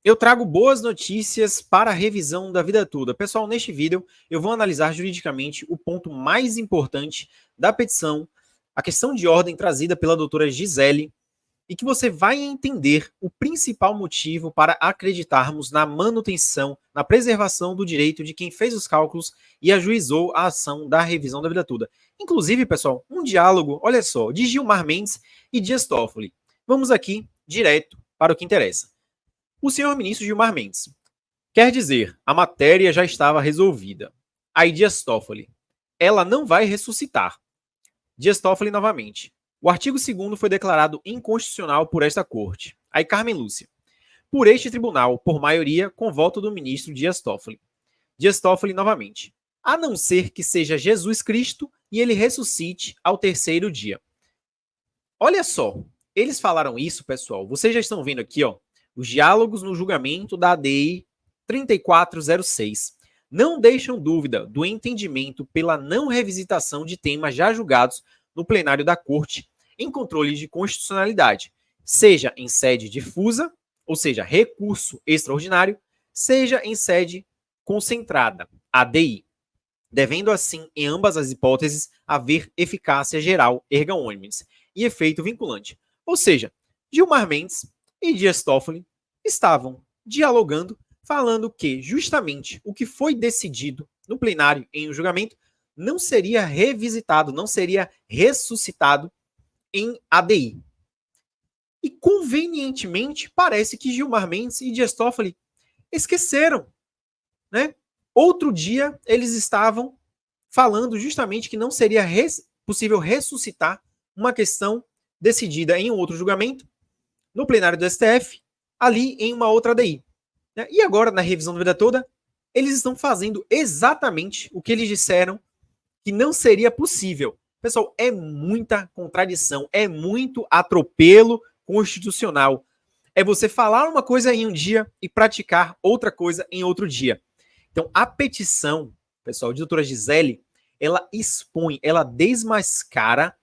eu trago boas notícias para a revisão da vida toda. Pessoal, neste vídeo eu vou analisar juridicamente o ponto mais importante da petição, a questão de ordem trazida pela doutora Gisele, e que você vai entender o principal motivo para acreditarmos na manutenção, na preservação do direito de quem fez os cálculos e ajuizou a ação da revisão da vida toda. Inclusive, pessoal, um diálogo, olha só, de Gilmar Mendes e Dias Toffoli. Vamos aqui direto para o que interessa. O senhor ministro Gilmar Mendes: quer dizer, a matéria já estava resolvida. Aí Dias Toffoli: ela não vai ressuscitar. Dias Toffoli novamente: o artigo 2º foi declarado inconstitucional por esta corte. Aí Carmen Lúcia: por este tribunal, por maioria, com voto do ministro Dias Toffoli. Dias Toffoli novamente: a não ser que seja Jesus Cristo e ele ressuscite ao terceiro dia. Olha só, eles falaram isso, pessoal. Vocês já estão vendo aqui, ó, os diálogos no julgamento da ADI 3406 não deixam dúvida do entendimento pela não revisitação de temas já julgados no plenário da Corte em controle de constitucionalidade, seja em sede difusa, ou seja, recurso extraordinário, seja em sede concentrada, ADI, devendo assim, em ambas as hipóteses, haver eficácia geral erga omnes e efeito vinculante. Ou seja, Gilmar Mendes e Dias Toffoli estavam dialogando, falando que justamente o que foi decidido no plenário em um julgamento não seria revisitado, não seria ressuscitado em ADI. E convenientemente parece que Gilmar Mendes e Dias Toffoli esqueceram, né? Outro dia eles estavam falando justamente que não seria possível ressuscitar uma questão decidida em um outro julgamento, no plenário do STF, ali em uma outra ADI. Né? E agora, na revisão da vida toda, eles estão fazendo exatamente o que eles disseram que não seria possível. Pessoal, é muita contradição, é muito atropelo constitucional. É você falar uma coisa em um dia e praticar outra coisa em outro dia. Então, a petição, pessoal, de doutora Gisele, ela expõe, ela desmascara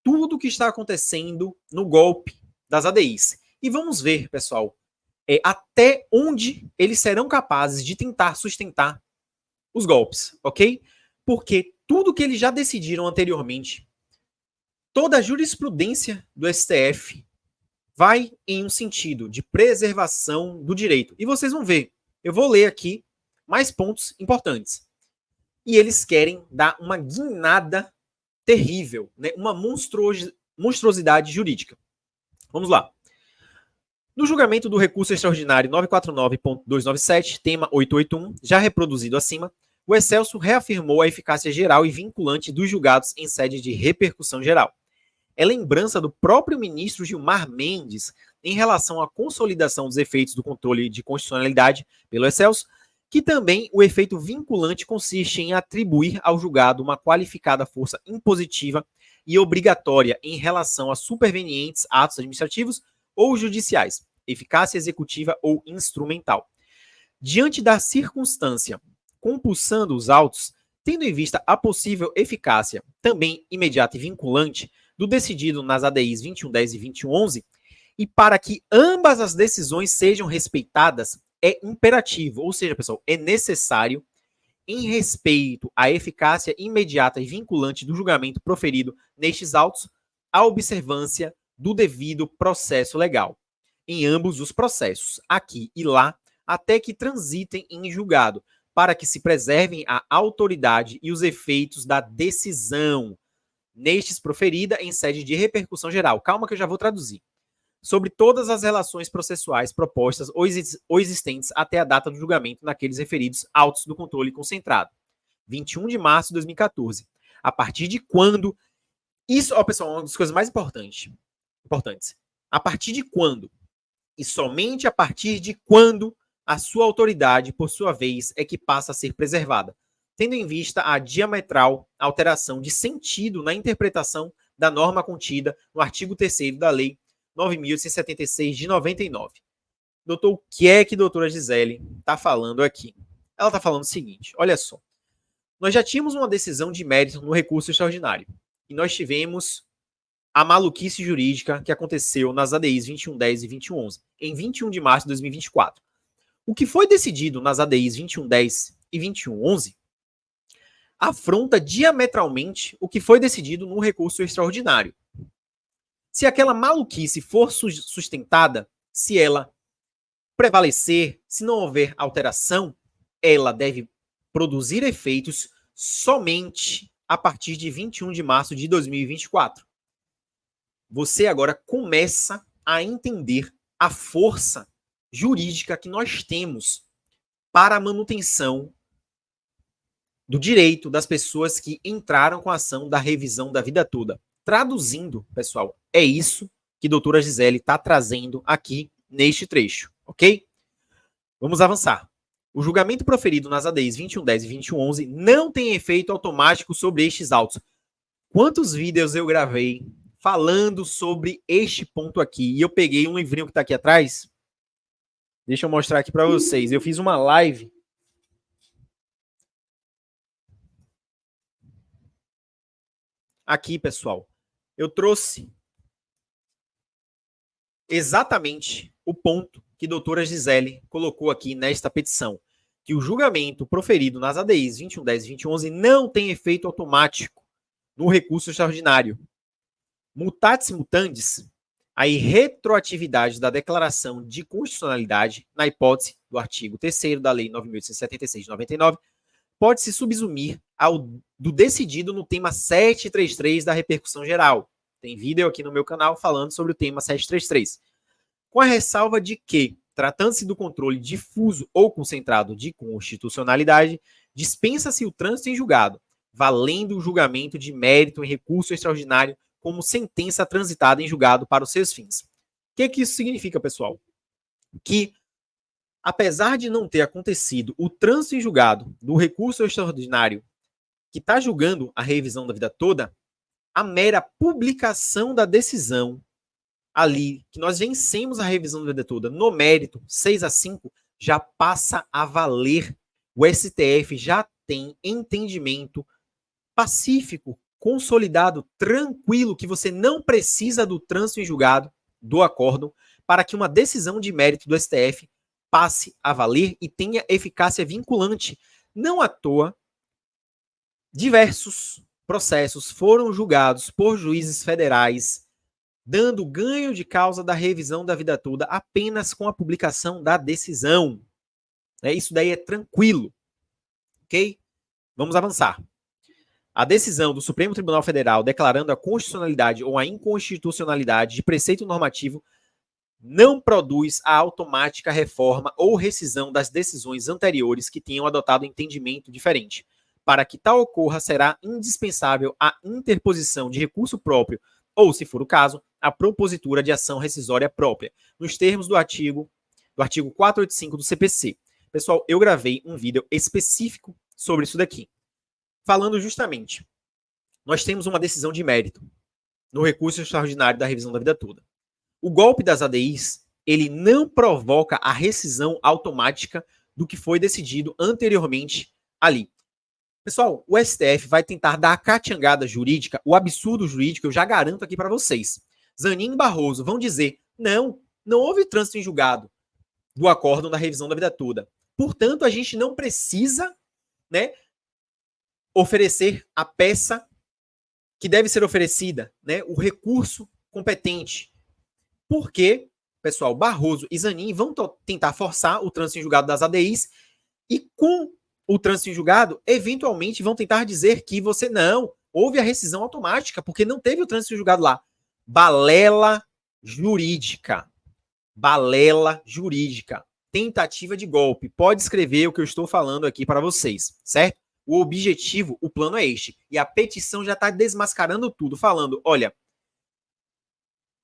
tudo o que está acontecendo no golpe das ADIs. E vamos ver, pessoal, até onde eles serão capazes de tentar sustentar os golpes, ok? Porque tudo que eles já decidiram anteriormente, toda a jurisprudência do STF vai em um sentido de preservação do direito. E vocês vão ver, eu vou ler aqui mais pontos importantes. E eles querem dar uma guinada terrível, né? Uma monstruosidade jurídica. Vamos lá. No julgamento do recurso extraordinário 949.297, tema 881, já reproduzido acima, o Excelso reafirmou a eficácia geral e vinculante dos julgados em sede de repercussão geral. É lembrança do próprio ministro Gilmar Mendes em relação à consolidação dos efeitos do controle de constitucionalidade pelo Excelso, que também o efeito vinculante consiste em atribuir ao julgado uma qualificada força impositiva e obrigatória em relação a supervenientes atos administrativos ou judiciais, eficácia executiva ou instrumental. Diante da circunstância compulsando os autos, tendo em vista a possível eficácia, também imediata e vinculante, do decidido nas ADIs 2110 e 2111, e para que ambas as decisões sejam respeitadas, é imperativo, ou seja, pessoal, é necessário, em respeito à eficácia imediata e vinculante do julgamento proferido nestes autos, a observância do devido processo legal, em ambos os processos, aqui e lá, até que transitem em julgado, para que se preservem a autoridade e os efeitos da decisão, nestes proferida em sede de repercussão geral. Calma que eu já vou traduzir. Sobre todas as relações processuais propostas ou existentes até a data do julgamento naqueles referidos autos do controle concentrado. 21 de março de 2014. A partir de quando... Isso, ó, pessoal, uma das coisas mais importantes. A partir de quando? E somente a partir de quando a sua autoridade, por sua vez, é que passa a ser preservada, tendo em vista a diametral alteração de sentido na interpretação da norma contida no artigo 3º da Lei 9.176 de 99. Doutor, o que é que a doutora Gisele está falando aqui? Ela está falando o seguinte, olha só. Nós já tínhamos uma decisão de mérito no recurso extraordinário. E nós tivemos a maluquice jurídica que aconteceu nas ADIs 2110 e 2111, em 21 de março de 2024. O que foi decidido nas ADIs 2110 e 2111 afronta diametralmente o que foi decidido no recurso extraordinário. Se aquela maluquice for sustentada, se ela prevalecer, se não houver alteração, ela deve produzir efeitos somente a partir de 21 de março de 2024. Você agora começa a entender a força jurídica que nós temos para a manutenção do direito das pessoas que entraram com a ação da revisão da vida toda. Traduzindo, pessoal, é isso que a doutora Gisele está trazendo aqui neste trecho, ok? Vamos avançar. O julgamento proferido nas ADIs 2110 e 2111 não tem efeito automático sobre estes autos. Quantos vídeos eu gravei falando sobre este ponto aqui? E eu peguei um livrinho que está aqui atrás. Deixa eu mostrar aqui para vocês. Eu fiz uma live. Aqui, pessoal. Eu trouxe exatamente o ponto que a doutora Gisele colocou aqui nesta petição, que o julgamento proferido nas ADIs 2110 e 2111 não tem efeito automático no recurso extraordinário. Mutatis mutandis, a irretroatividade da declaração de constitucionalidade, na hipótese do artigo 3º da Lei 9.876 de 99, pode se subsumir do decidido no tema 733 da repercussão geral. Tem vídeo aqui no meu canal falando sobre o tema 733. Com a ressalva de que, tratando-se do controle difuso ou concentrado de constitucionalidade, dispensa-se o trânsito em julgado, valendo o julgamento de mérito em recurso extraordinário como sentença transitada em julgado para os seus fins. O que isso significa, pessoal? Que, apesar de não ter acontecido o trânsito em julgado do recurso extraordinário que está julgando a revisão da vida toda, a mera publicação da decisão ali, que nós vencemos a revisão da vida toda, no mérito 6-5, já passa a valer. O STF já tem entendimento pacífico, consolidado, tranquilo, que você não precisa do trânsito em julgado, do acórdão, para que uma decisão de mérito do STF passe a valer e tenha eficácia vinculante. Não à toa, diversos processos foram julgados por juízes federais, dando ganho de causa da revisão da vida toda apenas com a publicação da decisão. Isso daí é tranquilo. Ok? Vamos avançar. A decisão do Supremo Tribunal Federal declarando a constitucionalidade ou a inconstitucionalidade de preceito normativo não produz a automática reforma ou rescisão das decisões anteriores que tenham adotado entendimento diferente. Para que tal ocorra, será indispensável a interposição de recurso próprio ou, se for o caso, a propositura de ação rescisória própria, nos termos do artigo 485 do CPC. Pessoal, eu gravei um vídeo específico sobre isso daqui, falando justamente, nós temos uma decisão de mérito no recurso extraordinário da revisão da vida toda. O golpe das ADIs, ele não provoca a rescisão automática do que foi decidido anteriormente ali. Pessoal, o STF vai tentar dar a catingada jurídica, o absurdo jurídico, eu já garanto aqui para vocês. Zanin e Barroso vão dizer, não houve trânsito em julgado do acórdão da revisão da vida toda. Portanto, a gente não precisa, oferecer a peça que deve ser oferecida, o recurso competente. Porque, pessoal, Barroso e Zanin vão tentar forçar o trânsito em julgado das ADIs e com o trânsito em julgado, eventualmente vão tentar dizer que você não, houve a rescisão automática, porque não teve o trânsito em julgado lá. Balela jurídica. Balela jurídica. Tentativa de golpe. Pode escrever o que eu estou falando aqui para vocês, certo? O objetivo, o plano é este. E a petição já está desmascarando tudo, falando, olha,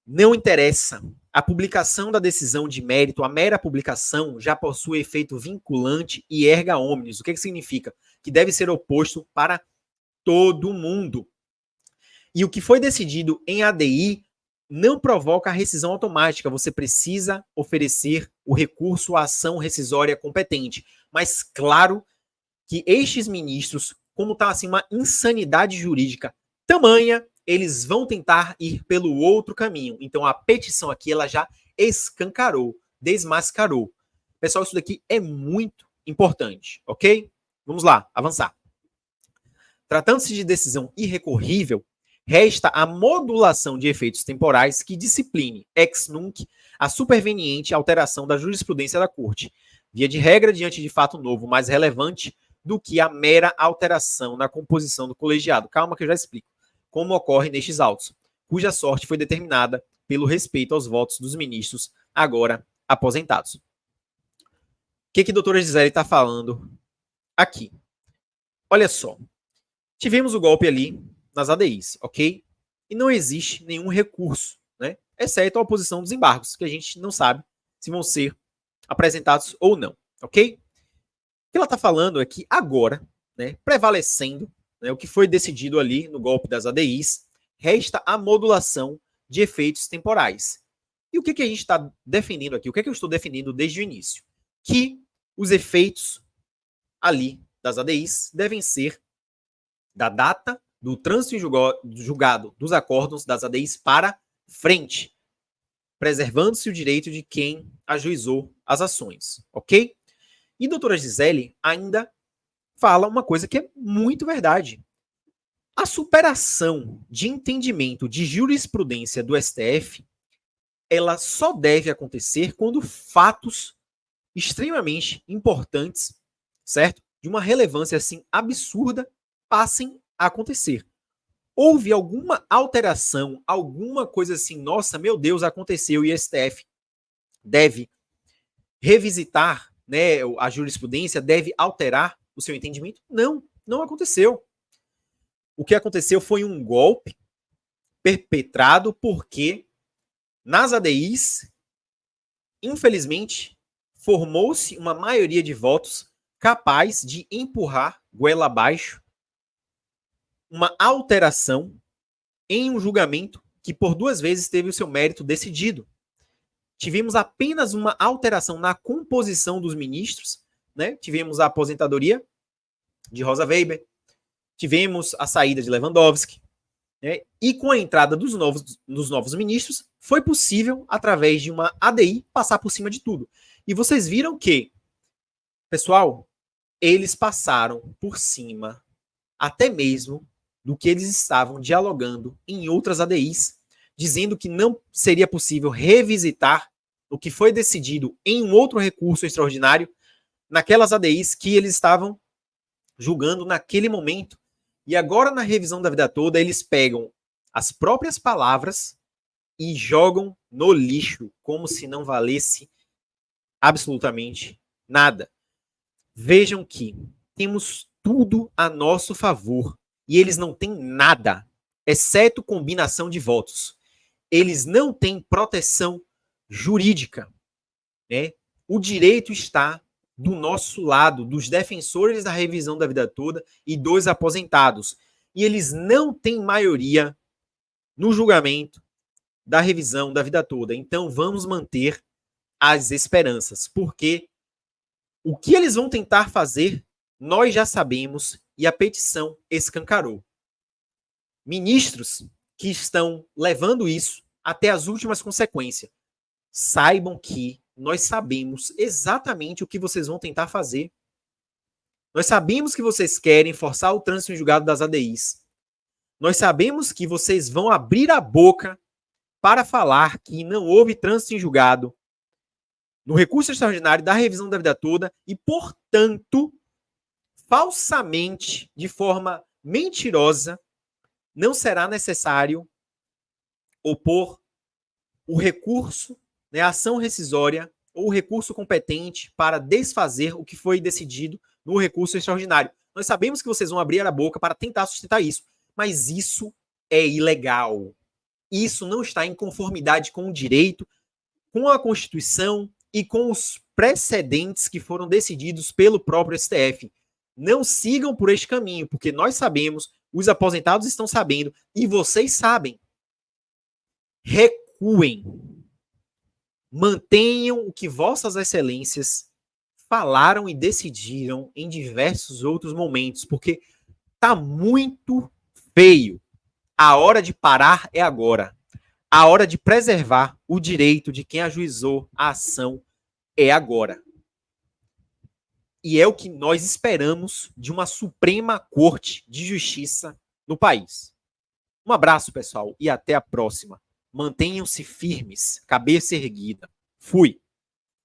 não interessa. A publicação da decisão de mérito, a mera publicação, já possui efeito vinculante e erga omnes. O que significa? Que deve ser oposto para todo mundo. E o que foi decidido em ADI não provoca a rescisão automática. Você precisa oferecer o recurso à ação rescisória competente. Mas claro que estes ministros, como está assim, uma insanidade jurídica tamanha, eles vão tentar ir pelo outro caminho. Então a petição aqui ela já escancarou, desmascarou. Pessoal, isso daqui é muito importante, ok? Vamos lá, avançar. Tratando-se de decisão irrecorrível, resta a modulação de efeitos temporais que discipline, ex nunc, a superveniente alteração da jurisprudência da Corte, via de regra diante de fato novo mais relevante do que a mera alteração na composição do colegiado. Calma que eu já explico. Como ocorre nestes autos, cuja sorte foi determinada pelo respeito aos votos dos ministros agora aposentados. O que a doutora Gisele está falando aqui? Olha só. Tivemos o golpe ali nas ADIs, ok? E não existe nenhum recurso, né? Exceto a oposição dos embargos, que a gente não sabe se vão ser apresentados ou não, ok? O que ela está falando é que agora, né, prevalecendo, né, o que foi decidido ali no golpe das ADIs, resta a modulação de efeitos temporais. E o que a gente está definindo aqui? O que eu estou definindo desde o início? Que os efeitos ali das ADIs devem ser da data do trânsito em julgado dos acórdãos das ADIs para frente, preservando-se o direito de quem ajuizou as ações, ok? E a doutora Gisele ainda fala uma coisa que é muito verdade. A superação de entendimento de jurisprudência do STF, ela só deve acontecer quando fatos extremamente importantes, certo? De uma relevância assim absurda passem a acontecer. Houve alguma alteração, alguma coisa assim, nossa, meu Deus, aconteceu e o STF deve revisitar, né, a jurisprudência, deve alterar o seu entendimento? Não, não aconteceu. O que aconteceu foi um golpe perpetrado porque nas ADIs, infelizmente, formou-se uma maioria de votos capaz de empurrar goela abaixo uma alteração em um julgamento que por duas vezes teve o seu mérito decidido. Tivemos apenas uma alteração na composição dos ministros, né? Tivemos a aposentadoria de Rosa Weber, tivemos a saída de Lewandowski, né? E com a entrada dos novos ministros, foi possível, através de uma ADI, passar por cima de tudo. E vocês viram que, pessoal, eles passaram por cima até mesmo do que eles estavam dialogando em outras ADIs, dizendo que não seria possível revisitar o que foi decidido em um outro recurso extraordinário naquelas ADIs que eles estavam julgando naquele momento. E agora, na revisão da vida toda, eles pegam as próprias palavras e jogam no lixo, como se não valesse absolutamente nada. Vejam que temos tudo a nosso favor e eles não têm nada, exceto combinação de votos. Eles não têm proteção jurídica, né? O direito está do nosso lado, dos defensores da revisão da vida toda e dos aposentados. E eles não têm maioria no julgamento da revisão da vida toda. Então vamos manter as esperanças, porque o que eles vão tentar fazer, nós já sabemos e a petição escancarou. Ministros que estão levando isso até as últimas consequências, saibam que nós sabemos exatamente o que vocês vão tentar fazer. Nós sabemos que vocês querem forçar o trânsito em julgado das ADIs. Nós sabemos que vocês vão abrir a boca para falar que não houve trânsito em julgado no recurso extraordinário da revisão da vida toda e, portanto, falsamente, de forma mentirosa, não será necessário opor o recurso, né, a ação rescisória ou o recurso competente para desfazer o que foi decidido no recurso extraordinário. Nós sabemos que vocês vão abrir a boca para tentar sustentar isso, mas isso é ilegal. Isso não está em conformidade com o direito, com a Constituição e com os precedentes que foram decididos pelo próprio STF. Não sigam por este caminho, porque nós sabemos, os aposentados estão sabendo e vocês sabem. Recuem. Mantenham o que vossas excelências falaram e decidiram em diversos outros momentos, porque tá muito feio. A hora de parar é agora. A hora de preservar o direito de quem ajuizou a ação é agora. E é o que nós esperamos de uma Suprema Corte de Justiça no país. Um abraço, pessoal, e até a próxima. Mantenham-se firmes, cabeça erguida. Fui.